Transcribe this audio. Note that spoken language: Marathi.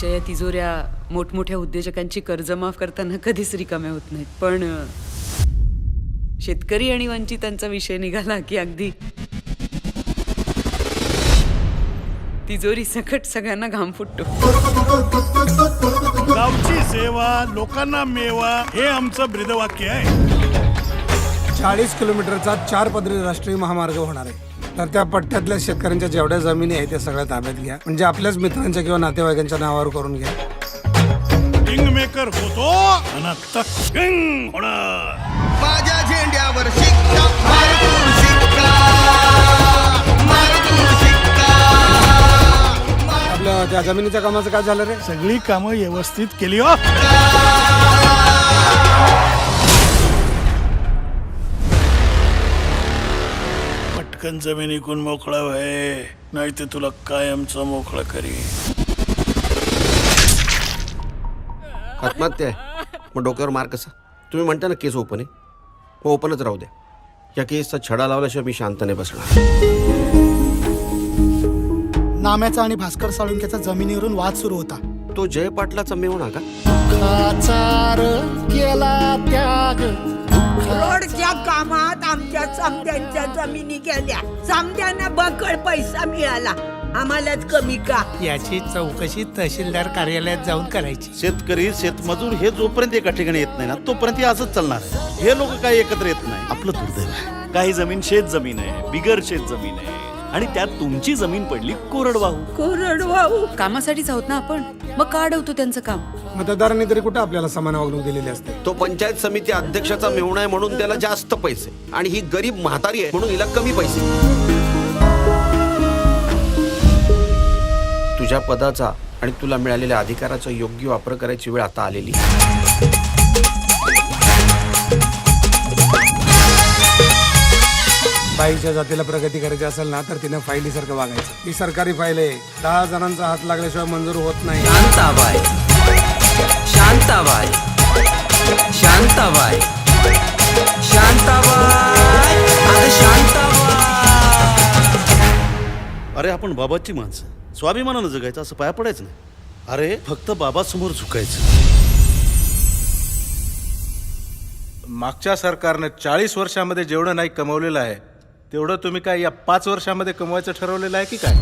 आमच्या या तिजोऱ्या मोठमोठ्या उद्योजकांची कर्ज माफ करताना कधीच रिकाम्या होत नाहीत. पण शेतकरी आणि वंचितांचा विषय निघाला की अगदी तिजोरी सकट सगळ्यांना घाम फुटतो. गावची सेवा, लोकांना मेवा, हे आमचं ब्रीदवाक्य आहे. 40 किलोमीटरचा 4 पदरी राष्ट्रीय महामार्ग होणार आहे. तर त्या पट्ट्यातल्या शेतकऱ्यांच्या जेवढ्या जमिनी आहेत त्या सगळ्या ताब्यात घ्या. म्हणजे आपल्याच मित्रांच्या किंवा नातेवाईकांच्या नावावर करून घ्या. किंग मेकर होतो आणि आता किंग होणार. माझ्या झेंड्यावर शिक्का मारतून शिक्का मारतून शिक्का. आपल्या त्या जमिनीच्या कामाचं काय झालं रे? सगळी कामं व्यवस्थित केली हो. पटकन जमीन इकून मोकळा व्हाय, नाही ते तुला कायमचं मोकळं करी. आत्महत्या आहे मग डोक्यावर मार कसा? तुम्ही म्हणता ना केस ओपन आहे, हो ओपनच राहू द्या. या केसचा छडा लावल्याशिवाय मी शांत नाही बसणार. नाम्याचा आणि भास्कर साळुंकेचा जमिनीवरून वाद सुरू होता. तो जय पाटलाचा मेवणा का? केला त्याग रोडच्या कामात आमच्या समद्यांच्या जमिनी गेल्या. समद्यांना बकळ पैसा मिळाला, आम्हालाच कमी का? याची चौकशी तहसीलदार कार्यालयात जाऊन करायची. शेतकरी शेतमजूर हे जोपर्यंत एका ठिकाणी येत नाही ना तोपर्यंत हे असंच चालणार आहे. हे लोक काही एकत्र येत नाही. आपलं दुर्दैव आहे. काही जमीन शेत जमीन आहे, बिगर शेत जमीन आहे, आणि त्यात तुमची जमीन पडली कोरडवाहू. कोरडवाहू कामासाठीच आहोत ना आपण, मग का अडवतो त्यांचं काम? मतदारांनी तरी कुठं आपल्याला समान वागणूक दिलेली असते. तो पंचायत समिती अध्यक्षाचा मेवणा आहे म्हणून त्याला जास्त पैसे, आणि ही गरीब म्हातारी आहे म्हणून हिला कमी पैसे. तुझ्या पदाचा आणि तुला मिळालेल्या अधिकाराचा योग्य वापर करायची वेळ आता आलेली. बाईच्या जातीला प्रगती करायची असेल ना तर तिने फाईलीसारखं वागायचं. ही सरकारी फाईल आहे, 10 जणांचा हात लागल्याशिवाय मंजूर होत नाही. शांताबाई शांताबाई शांताबाई शांताबाई अरे शांताबाई. अरे आपण बाबाची माणसं, स्वाभिमानानं जगायचं, असं पाया पडायचं नाही. अरे फक्त बाबासमोर झुकायचं. मागच्या सरकारनं 40 वर्षामध्ये जेवढं नाही कमवलेलं आहे तेवढं तुम्ही काय या 5 वर्षामध्ये कमवायचं ठरवलेलं आहे की काय?